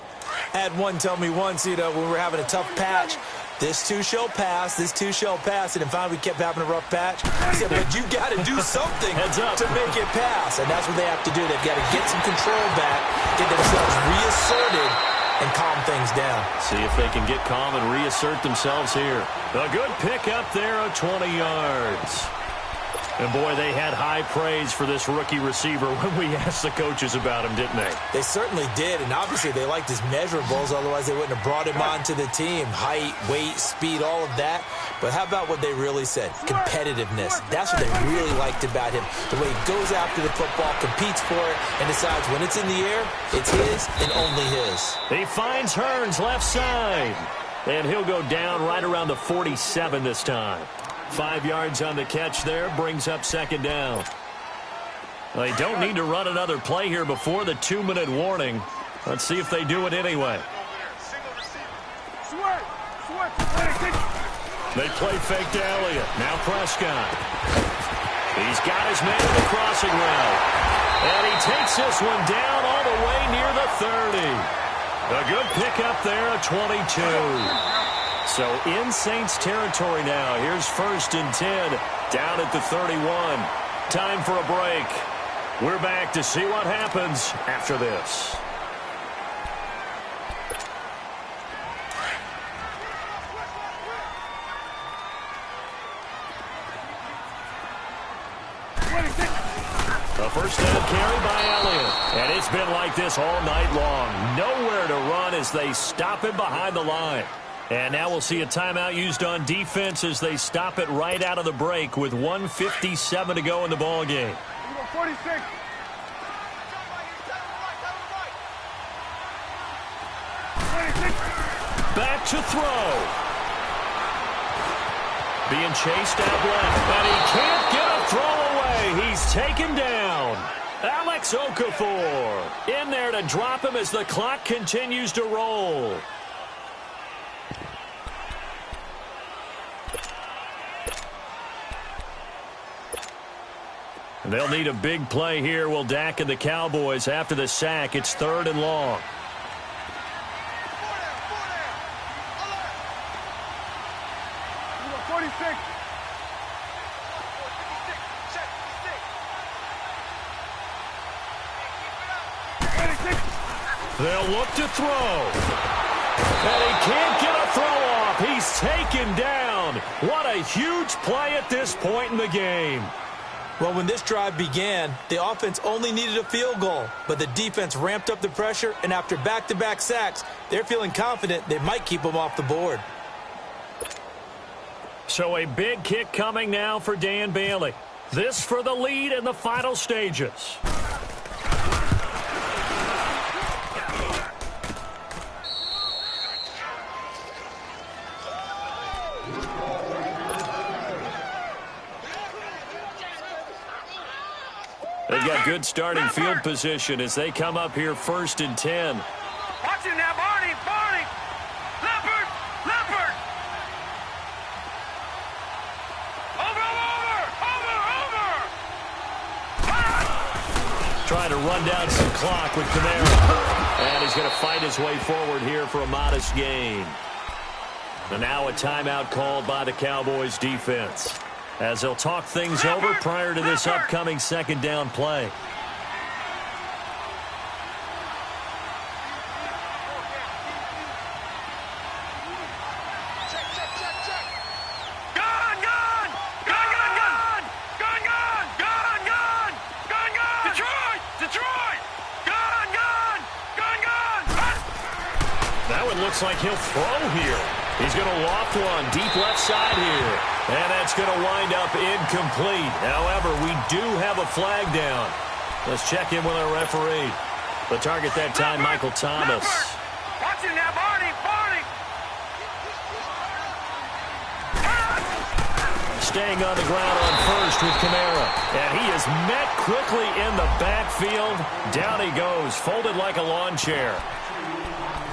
I had one tell me once, when we were having a tough patch, this too shall pass, this too shall pass, and then finally we kept having a rough patch. He said, but you got to do something to make it pass, and that's what they have to do. They've got to get some control back, get themselves reasserted, and calm things down. See if they can get calm and reassert themselves here. A good pick up there of 20 yards. And, boy, they had high praise for this rookie receiver when we asked the coaches about him, didn't they? They certainly did, and obviously they liked his measurables, otherwise they wouldn't have brought him onto the team. Height, weight, speed, all of that. But how about what they really said? Competitiveness. That's what they really liked about him. The way he goes after the football, competes for it, and decides when it's in the air, it's his and only his. He finds Hearns left side, and he'll go down right around the 47 this time. 5 yards on the catch there, brings up second down. They don't need to run another play here before the 2-minute warning. Let's see if they do it anyway. They play fake to Elliott. Now Prescott. He's got his man in the crossing route. And he takes this one down all the way near the 30. A good pickup there, a 22. So in Saints territory now. Here's 1st and 10 down at the 31. Time for a break. We're back to see what happens after this. A first down carry by Elliott. And it's been like this all night long. Nowhere to run as they stop him behind the line. And now we'll see a timeout used on defense as they stop it right out of the break with 1:57 to go in the ball game. 46. Back to throw. Being chased out left, and he can't get a throw away. He's taken down. Alex Okafor in there to drop him as the clock continues to roll. They'll need a big play here. Will Dak and the Cowboys after the sack. It's 3rd and long. They'll look to throw. And he can't get a throw off. He's taken down. What a huge play at this point in the game. Well, when this drive began, the offense only needed a field goal, but the defense ramped up the pressure, and after back-to-back sacks, they're feeling confident they might keep them off the board. So a big kick coming now for Dan Bailey. This for the lead in the final stages. They've got good starting field position as they come up here 1st and 10. Watch him now, Barney. Barney. Leopard. Leopard. Over. Trying to run down some clock with Kamara. And he's going to fight his way forward here for a modest gain. And now a timeout called by the Cowboys defense, as they'll talk things over prior to this upcoming 2nd down play. That one looks like he'll throw here. He's going to loft one deep left side here. And that's going to wind up incomplete. However, we do have a flag down. Let's check in with our referee. The target that time, Michael Thomas. Watch it now, Barney. Staying on the ground on first with Kamara. And he is met quickly in the backfield. Down he goes, folded like a lawn chair.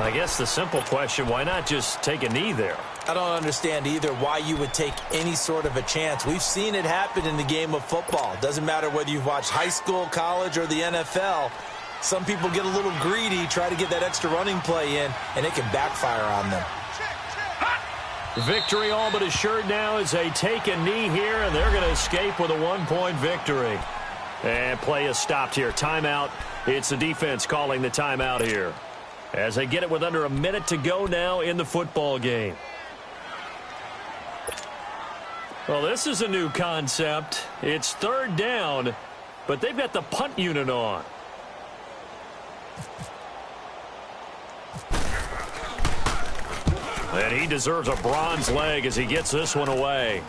I guess the simple question, why not just take a knee there? I don't understand either why you would take any sort of a chance. We've seen it happen in the game of football. Doesn't matter whether you've watched high school, college, or the NFL. Some people get a little greedy, try to get that extra running play in, and it can backfire on them. Victory all but assured now as they take a knee here, and they're going to escape with a 1-point victory. And play is stopped here. Timeout. It's the defense calling the timeout here, as they get it with under a minute to go now in the football game. Well, this is a new concept. It's third down, but they've got the punt unit on. And he deserves a bronze leg as he gets this one away.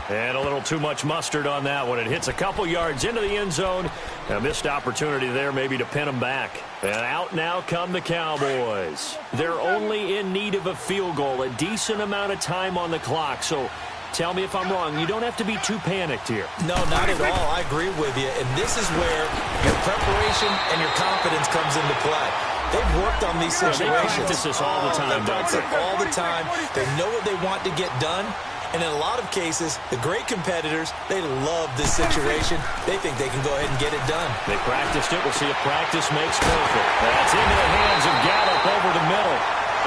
And a little too much mustard on that one. It hits a couple yards into the end zone. A missed opportunity there maybe to pin him back. And out now come the Cowboys. They're only in need of a field goal, a decent amount of time on the clock. So tell me if I'm wrong. You don't have to be too panicked here. No, not at all. I agree with you. And this is where your preparation and your confidence comes into play. They've worked on these situations. They practice this all the time, don't they? All the time. They know what they want to get done. And in a lot of cases, the great competitors, they love this situation. They think they can go ahead and get it done. They practiced it. We'll see if practice makes perfect. That's into the hands of Gallup over the middle.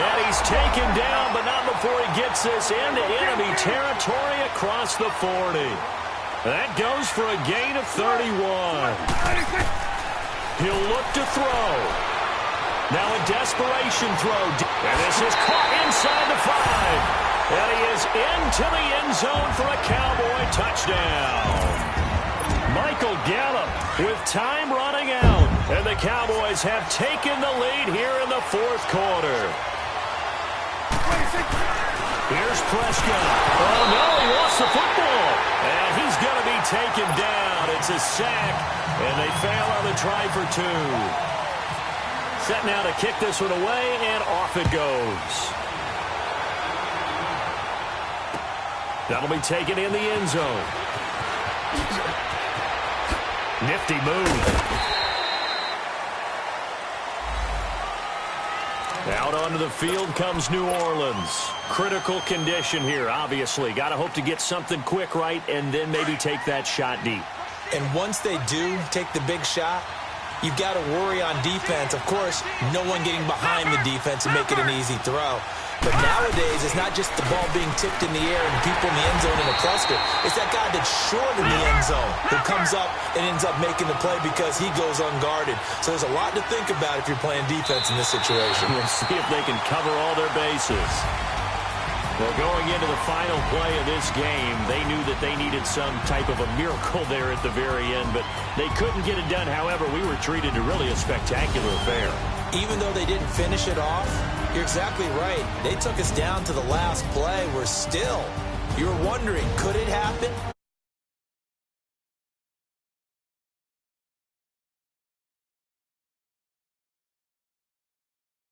And he's taken down, but not before he gets this into enemy territory across the 40. That goes for a gain of 31. He'll look to throw. Now a desperation throw. And this is caught inside the 5. And he is into the end zone for a Cowboy touchdown. Michael Gallup with time running out. And the Cowboys have taken the lead here in the fourth quarter. Here's Prescott. Oh, no, he lost the football. And he's going to be taken down. It's a sack. And they fail on the try for 2. Set now to kick this one away, and off it goes. That'll be taken in the end zone. Nifty move. Out onto the field comes New Orleans. Critical condition here, obviously. Got to hope to get something quick right and then maybe take that shot deep. And once they do take the big shot, you've got to worry on defense. Of course, no one getting behind the defense and make it an easy throw. But nowadays, it's not just the ball being tipped in the air and people in the end zone in a cluster. It's that guy that's short in the end zone who comes up and ends up making the play because he goes unguarded. So there's a lot to think about if you're playing defense in this situation. We'll see if they can cover all their bases. Well, going into the final play of this game, they knew that they needed some type of a miracle there at the very end, but they couldn't get it done. However, we were treated to really a spectacular affair. Even though they didn't finish it off, you're exactly right. They took us down to the last play. We're still, you're wondering, could it happen?